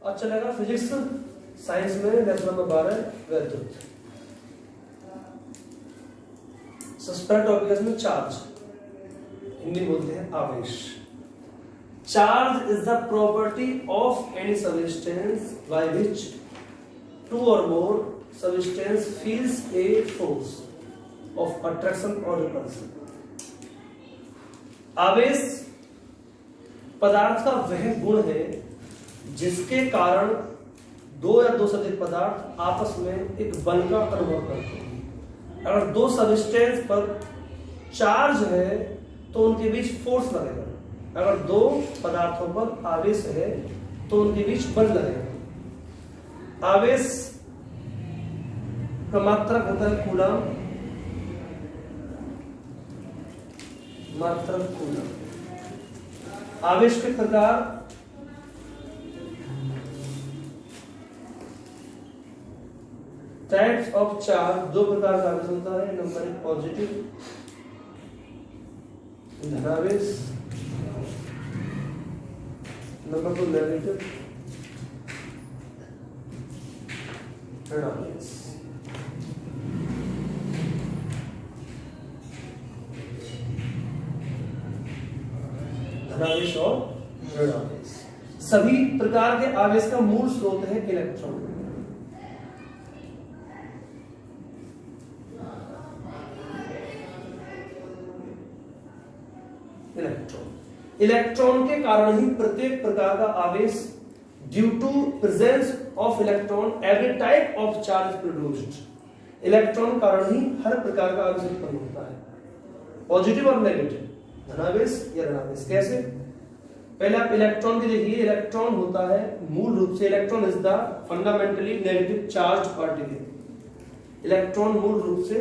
और चलेगा physics science में लेसन नंबर 12 वैद्युत। सस्पेक्ट टॉपिक इसमें चार्ज, हिंदी बोलते हैं आवेश। Charge is the property of any substance by which two और more substance feels a force of attraction और रिपल्सन। आवेश पदार्थ का वह गुण है जिसके कारण दो या दो से अधिक पदार्थ आपस में एक बल का अनुभव करते हैं। अगर दो सब्सटेंस पर चार्ज है तो उनके बीच फोर्स लगेगा, अगर दो पदार्थों पर आवेश है तो उनके बीच बल लगेगा। आवेश का मात्रक होता है कूलम, मात्रक कूलम। आवेश के प्रकार टाइप्स ऑफ चार्ज, दो प्रकार का आवेश होता है। नंबर 1 पॉजिटिव धनावेश, नंबर 2 नेगेटिव ऋणावेश। धनावेश और ऋणावेश, सभी प्रकार के आवेश का मूल स्रोत है इलेक्ट्रॉन। इलेक्ट्रॉन के कारण ही प्रत्येक प्रकार का आवेश, due to presence of electron every type of charge produced. Electron कारण ही हर प्रकार का आवेश उत्पन्न होता है, पॉजिटिव और नेगेटिव, धनावेश या ऋणावेश। कैसे? पहले आप इलेक्ट्रॉन की देखिए। इलेक्ट्रॉन होता है मूल रूप से, electron is the fundamentally negative charge particle. Electron मूल रूप से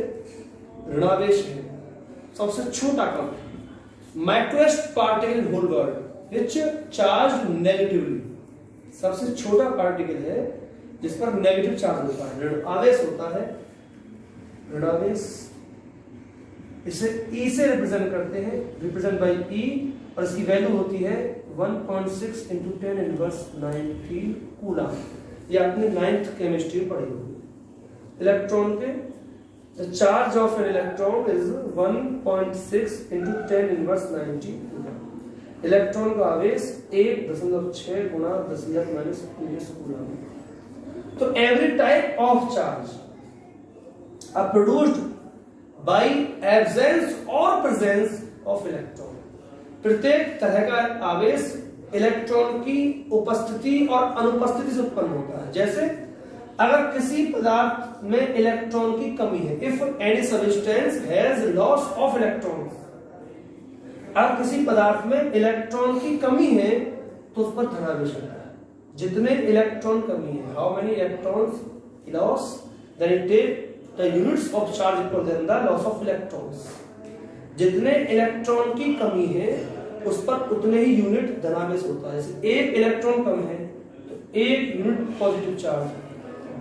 ऋणावेश है, सबसे छोटा कण, माइक्रोस्ट particle whole world which charge negatively, सबसे छोटा पार्टिकल है जिस पर नेगेटिव चार्ज होता है, ऋणावेश होता है। ऋणावेश इसे ई से रिप्रेजेंट करते हैं, रिप्रेजेंट बाय ई, और इसकी वैल्यू होती है 1.6 × 10⁻90 कूलम। ये आपने 9th केमिस्ट्री पढ़ी होगी। इलेक्ट्रॉन के the charge of an electron is 1.6 × 10⁻90 coulomb. Electron का आवेश 1.6 गुना 10⁻⁻19 कूलम। तो every type of charge are produced by absence or presence of electron। प्रत्येक तरह का आवेश इलेक्ट्रॉन की उपस्थिति और अनुपस्थिति से उत्पन्न होता है। जैसे अगर किसी पदार्थ में इलेक्ट्रॉन की कमी है, if any substance has loss of electrons, अगर किसी पदार्थ में इलेक्ट्रॉन की कमी है तो उस पर धनावेश होता है। जितने इलेक्ट्रॉन कमी है, how many electrons loss, then it take the units of charge equal then the loss of electrons. जितने इलेक्ट्रॉन की कमी है उस पर उतने ही यूनिट धनावेश होता है। जैसे एक इलेक्ट्रॉन कम है तो 1 यूनिट पॉजिटिव चार्ज,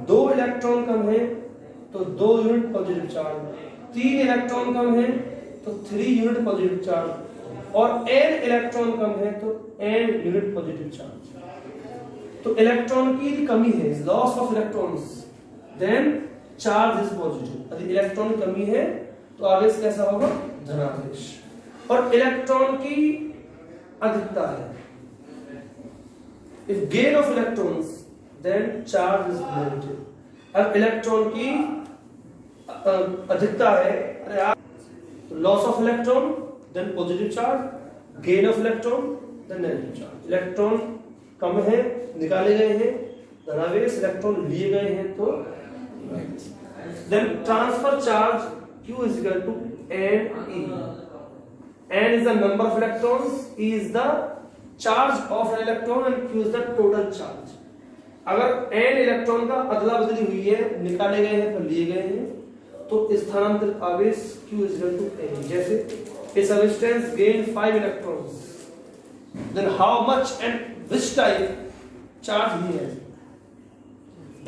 2 इलेक्ट्रॉन कम है तो 2 यूनिट पॉजिटिव चार्ज, 3 इलेक्ट्रॉन कम है तो 3 यूनिट पॉजिटिव चार्ज, और n इलेक्ट्रॉन कम है तो n यूनिट पॉजिटिव चार्ज। तो इलेक्ट्रॉन की कमी है, loss of electrons, then charge is positive. यदि इलेक्ट्रॉन की कमी है तो आवेश कैसा होगा? धनावेश। और इलेक्ट्रॉन की अधिकता है, if gain of electrons then charge is negative। अब इलेक्ट्रॉन की अधिकता है, loss of electron then positive charge, gain of electron then negative charge. Electron कम है, निकाले गए हैं, धनावेश, इलेक्ट्रॉन लिए गए हैं तो then transfer charge Q is equal to NE। N is the number of electrons, E is the charge of an electron and Q is the total charge। अगर n इलेक्ट्रॉन का अदला बदली हुई है, निकाले गए हैं तो लिए गए हैं, तो स्थानांतरित आवेश Q is equal to N। जैसे a substance gain 5 electrons, then how much and which type charge he has।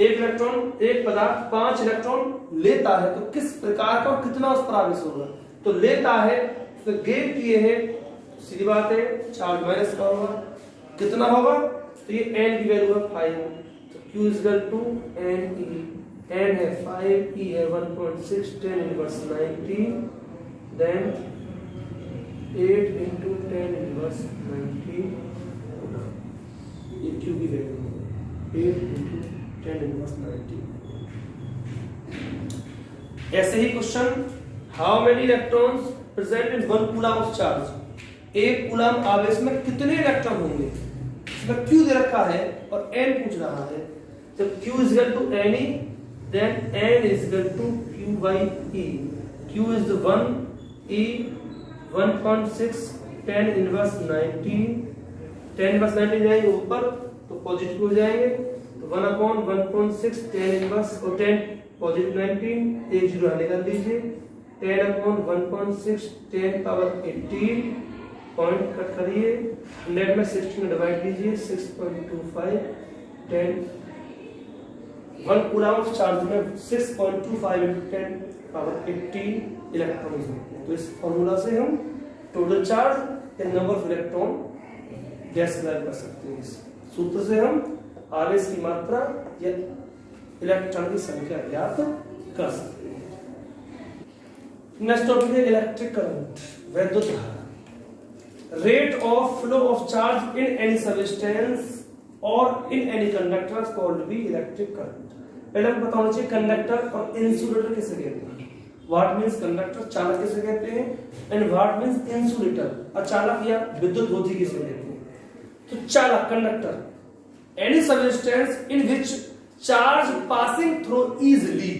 एक इलेक्ट्रॉन, एक पदार्थ 5 इलेक्ट्रॉन लेता है तो किस प्रकार का और कितना उस पर आवेश होगा? तो लेता है तो गेन किए हैं, सीधी बात है चार्ज माइनस का होगा। कितना होगा? तो ये n की वैल्यू है 5, तो Q is equal to n e, n है 5, e है 1.6, 10 इनवर्स 90, देन 8 into 10 इनवर्स 90, ये Q की वैल्यू है 8 into 10 इनवर्स 90। ऐसे ही question, how many electrons present in 1 coulomb of charge, एक कूलम आवेश में कितने इलेक्ट्रॉन होंगे, इसमें Q दे रखा है और n पूछ रहा है। जब Q is equal to Ne, then n is equal to Q by E. Q is the 1, E 1.6, 10 inverse 90, 10 inverse 90 जाएंगे ऊपर तो पॉजिटिव हो जाएंगे, तो 1/1.6 10 इनवर्स और 10 पॉजिटिव 19, एक जीरो निकाल लीजिए, 10/1.6 10 पावर 18, पॉइंट कट करिए, 100 में 16 डिवाइड कीजिए, 6.25, 10 1 कूलम ऑफ चार्ज में 6.25 into 10 पावर 18 इलेक्ट्रॉन्स होते हैं। तो इस फॉर्मूला से हम टोटल चार्ज या नंबर ऑफ इलेक्ट्रॉन डिस्क्राइब कर सकते हैं। इस सूत्र से हम आवेश की मात्रा या इलेक्ट्रॉन की संख्या ज्ञात कर सकते हैं। नेक्स्ट टॉपिक है इलेक्ट्रिक करंट, वैद्युत धारा। Rate of flow of charge in any substance और in any conductor called be electric current. पहले हम बताना चाहिए कंडक्टर और इंसुलेटर किसे कहते हैं। व्हाट मींस कंडक्टर, चालक किसे कहते हैं, एंड व्हाट मींस इंसुलेटर, अचालक या विद्युत रोधी किसे कहते हैं। तो चालक, conductor, any substance in which charge passing through easily,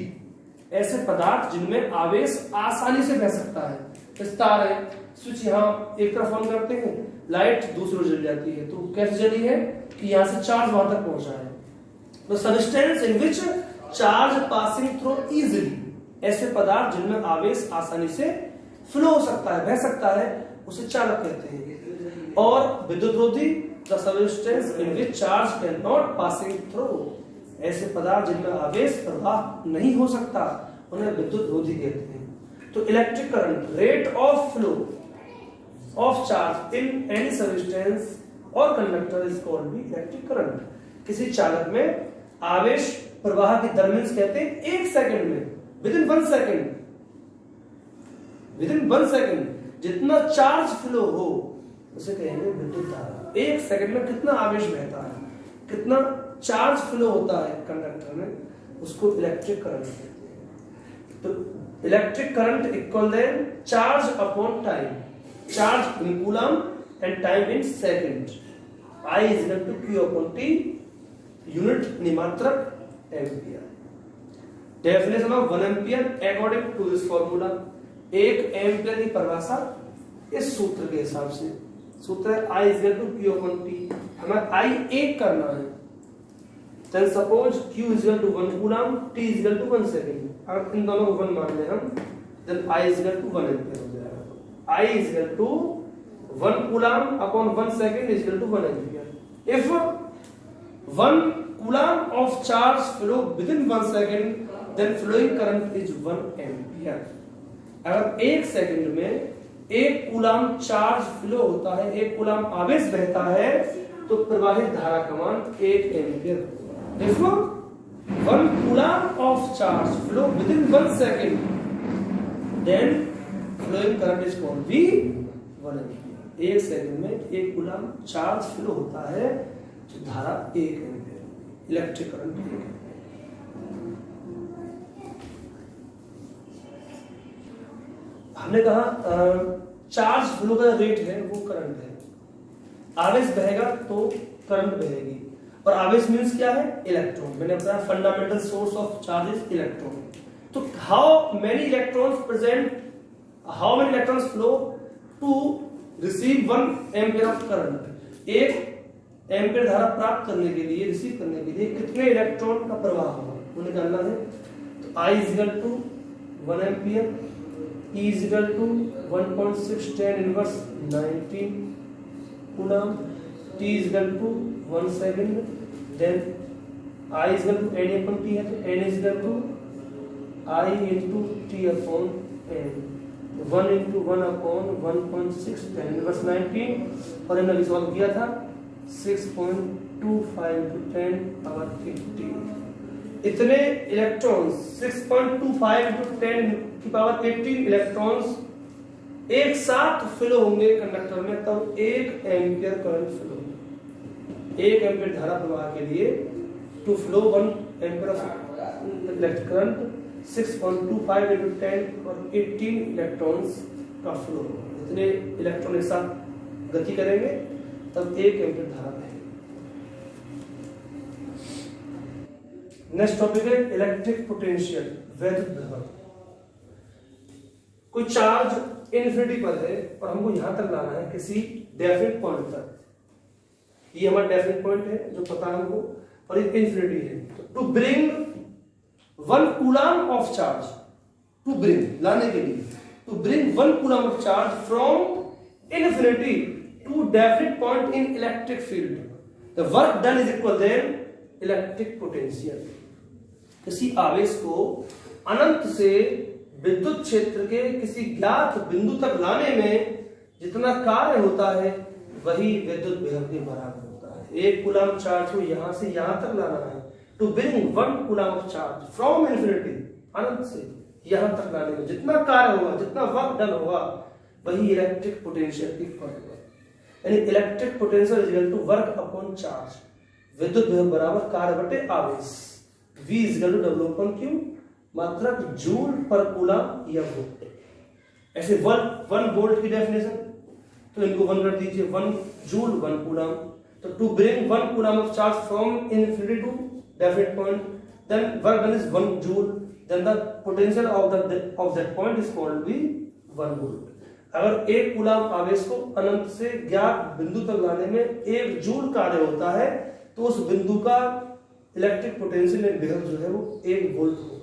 ऐसे पदार्थ जिनमें आवेश आसानी से बह सकता है। तार है, स्विच यहाँ एक तरफ ऑन करते हैं, लाइट दूसरी जल जाती है, तो कैसे जली है कि यहाँ से चार्ज वहां तक पहुंचा है। तो substance in which charge passing through easily, ऐसे पदार्थ जिनमें आवेश आसानी से फ्लो हो सकता है, बह सकता है, उसे चालक कहते हैं। और विद्युत रोधी, the substance in which charge can not passing through, ऐसे पदार्थ जिनमें आवेश प्रवाह नहीं हो सकता, उन्हें विद्युत रोधी कहते हैं। तो electric current, rate of flow of charge in any substance or conductor is called be electric current. किसी चालक में आवेश प्रवाह की दर मींस कहते हैं 1 सेकंड में, विद इन 1 सेकंड जितना चार्ज फ्लो हो उसे कहेंगे विद्युत धारा। 1 सेकंड में कितना आवेश बहता है, कितना चार्ज फ्लो होता है कंडक्टर में, उसको इलेक्ट्रिक करंट कहते हैं। तो electric current equal than charge upon time, charge in coulomb and time in second. I is equal to Q upon T, unit निमात्रक ampere. Definition of 1 ampere according to this formula, 1 ampere की परिभाषा इस सूत्र के हिसाब से, सूत्र है I is equal to Q upon T, हमें I एक करना है। Then suppose Q is equal to 1 coulomb, T is equal to 1 second, अगर इन दोनों को 1 मान लें हम, then I is equal to 1 ampere हो जाएगा। I is equal to 1 coulomb upon 1 second is equal to 1 ampere. If 1 coulomb of charge flow within 1 second, then flowing current is 1 ampere. अगर 1 second में 1 कूलम चार्ज फ्लो होता है, 1 coulomb आवेश बहता है, तो प्रवाहित धारा का मान 1 एम्पियर होगा। If 1 coulomb of charge flow within 1 second, then flowing current is called V 1 ampere. 1 second में 1 कूलम चार्ज फ्लो होता है, तो धारा 1 एम्पियर, इलेक्ट्रिक करंट 1 एम्पियर। हमने कहा चार्ज फ्लो का रेट है वो करंट है, आवेश बहेगा तो करंट बहेगी, और आवेश मींस क्या है, इलेक्ट्रॉन। मैंने बताया fundamental source of charge is electron. तो how many electrons flow to receive 1 ampere of current, 1 ampere धारा प्राप्त करने के लिए, रिसीव करने के लिए कितने इलेक्ट्रॉन का प्रवाह होगा वो निकालना है। तो I is equal to 1 ampere, E is equal to 1.6 10 inverse 19 coulomb, T is equal to 1 second, then I is equal to N upon T है, तो N is equal to I into T upon N, 1 into 1 upon 1.6 10 inverse 19, और हमने अभी solve किया था 6.25 10 power 18 इतने electrons 6.25 × 10⁻18 electrons एक साथ फ्लो होंगे कंडक्टर में, तब 1 एम्पियर करंट फ्लो होगा। 1 एम्पियर धारा प्रवाह के लिए to flow 1 ampere of electric current 6.25 × 10⁻18 electrons का फ्लो होगा। इतने इलेक्ट्रॉन एक साथ गति करेंगे तब 1 एम्पियर धारा बहेगी। नेक्स्ट टॉपिक है इलेक्ट्रिक पोटेंशियल, वैद्युत विभव। कोई चार्ज इन्फिनिटी पर है और हमको यहां तक लाना है किसी डेफिनेट पॉइंट तक। ये हमारा डेफिनेट पॉइंट है जो पता है हमको, और ये इन्फिनिटी है। तो to bring 1 coulomb of charge, to bring लाने के लिए, to bring 1 coulomb of charge from infinity to definite point in electric field, the work done is equal then electric potential. किसी आवेश को अनंत से विद्युत क्षेत्र के किसी ज्ञात बिंदु तक लाने में जितना कार्य होता है वही विद्युत विभव के बराबर होता है। 1 कूलम चार्ज को यहां से यहां तक लाना है, to bring 1 coulomb of charge from infinity, अनंत से यहां तक लाने में जितना कार्य होगा, जितना वर्क डन होगा, वही इलेक्ट्रिक पोटेंशियल की इक्वल होगा। यानी electric potential is equal to work upon charge, विद्युत विभव बराबर कार्य बटे आवेश। V is equal to W upon Q, मात्रक जूल पर कूलम या वोल्ट। ऐसे 1 वोल्ट की डेफिनेशन, तो इनको 1 कर दीजिए, 1 जूल 1 कूलम। तो to bring 1 coulomb of charge from infinity to definite point, then work done is 1 joule, then the potential of that point is called be 1 volt. अगर 1 coulomb आवेश को अनंत से ज्ञात बिंदु तक लाने में 1 जूल कार्य होता है, तो उस बिंदु का इलेक्ट्रिक पोटेंशियल विभव जो है वो 1 वोल्ट होगा।